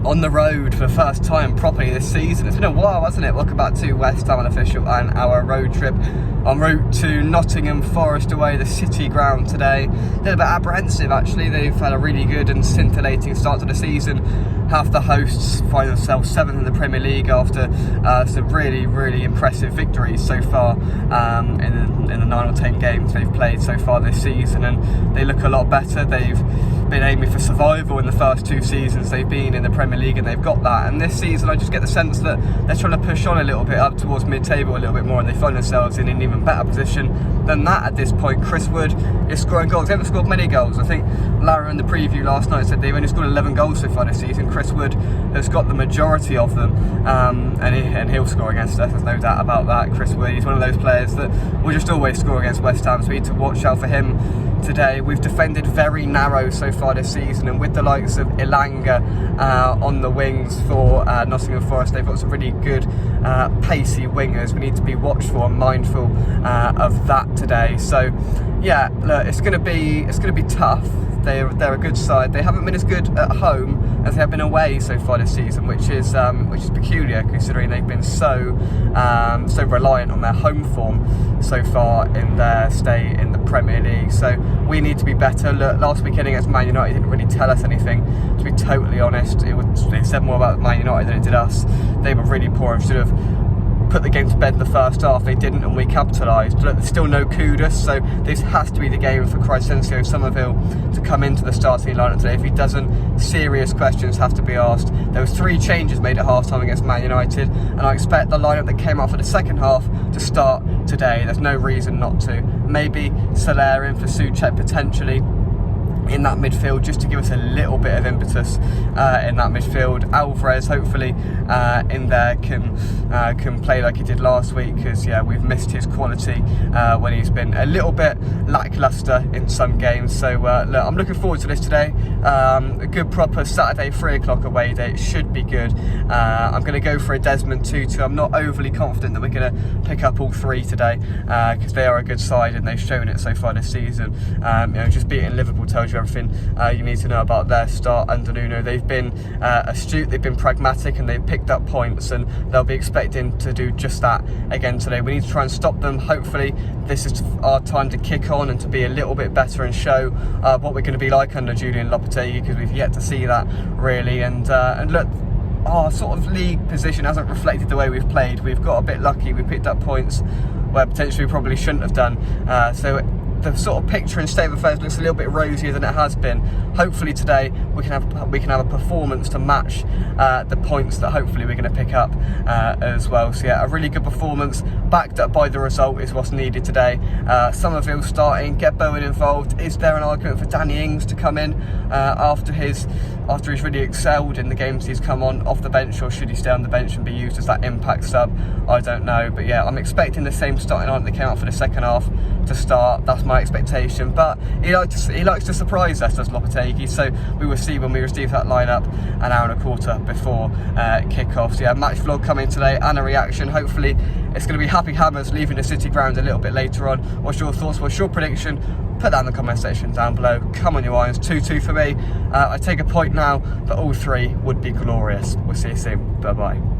on the road for the first time properly this season. It's been a while, hasn't it? Welcome back to West Ham Unofficial and our road trip en route to Nottingham Forest away, the City ground today. A little bit apprehensive actually. They've had a really good and scintillating start to the season. Half the hosts find themselves 7th in the Premier League after some really impressive victories so far in the 9 or 10 games they've played so far this season, and they look a lot better. They've been aiming for survival in the first 2 seasons they've been in the Premier League, and they've got that. And this season I just get the sense that they're trying to push on a little bit up towards mid-table a little bit more, and they find themselves in an even better position than that at this point. Chris Wood is scoring goals. They haven't scored many goals. I think Lara in the preview last night said they've only scored 11 goals so far this season. Chris Wood has got the majority of them, and he'll score against us, there's no doubt about that. Chris Wood, he's one of those players that will just always score against West Ham, so we need to watch out for him today. We've defended very narrow so far this season, and with the likes of Ilanga on the wings for Nottingham Forest, they've got some really good pacey wingers. We need to be watchful and mindful of that today. So yeah, look, it's going to be tough. They're a good side. They haven't been as good at home as they have been away so far this season, which is peculiar considering they've been so reliant on their home form so far in their stay in the Premier League. So we need to be better. Look, last weekend against Man United didn't really tell us anything, to be totally honest. It said more about Man United than it did us. They were really poor and should have put the game to bed in the first half. They didn't, and we capitalised. Look, there's still no Kudus, so this has to be the game for Crysencio Somerville to come into the starting lineup today. If he doesn't, serious questions have to be asked. There was 3 changes made at half-time against Man United, and I expect the lineup that came out for the second half to start today. There's no reason not to. Maybe Soler in for Souček potentially in that midfield, just to give us a little bit of impetus in that midfield. Alvarez hopefully in there can play like he did last week, because yeah, we've missed his quality when he's been a little bit lacklustre in some games. So look, I'm looking forward to this today. A good proper Saturday 3 o'clock away day. It should be good. I'm going to go for a Desmond Tutu. I'm not overly confident that we're going to pick up all 3 today, because they are a good side and they've shown it so far this season. Just beating Liverpool tells you everything you need to know about their start under Nuno. They've been astute, they've been pragmatic, and they've picked up points, and they'll be expecting to do just that again today. We need to try and stop them. Hopefully this is our time to kick on and to be a little bit better and show what we're going to be like under Julian Lopetegui, because we've yet to see that really. And look, our sort of league position hasn't reflected the way we've played. We've got a bit lucky. We picked up points where potentially we probably shouldn't have done. So the sort of picture and state of affairs looks a little bit rosier than it has been. Hopefully today we can have a performance to match the points that hopefully we're going to pick up as well. So yeah, a really good performance backed up by the result is what's needed today. Somerville starting, get Bowen involved. Is there an argument for Danny Ings to come in after he's really excelled in the games he's come on off the bench, or should he stay on the bench and be used as that impact sub? I don't know, but yeah, I'm expecting the same starting lineup that came out for the second half to start. That's my expectation, but he likes to surprise us, does Lopetegui, so we will see when we receive that lineup an hour and a quarter before kick-off. So yeah, match vlog coming today and a reaction. Hopefully it's going to be happy hammers leaving the City ground a little bit later on. What's your thoughts? What's your prediction? Put that in the comment section down below. Come on you Irons, 2-2 for me. I take a point now, but all 3 would be glorious. We'll see you soon. Bye bye.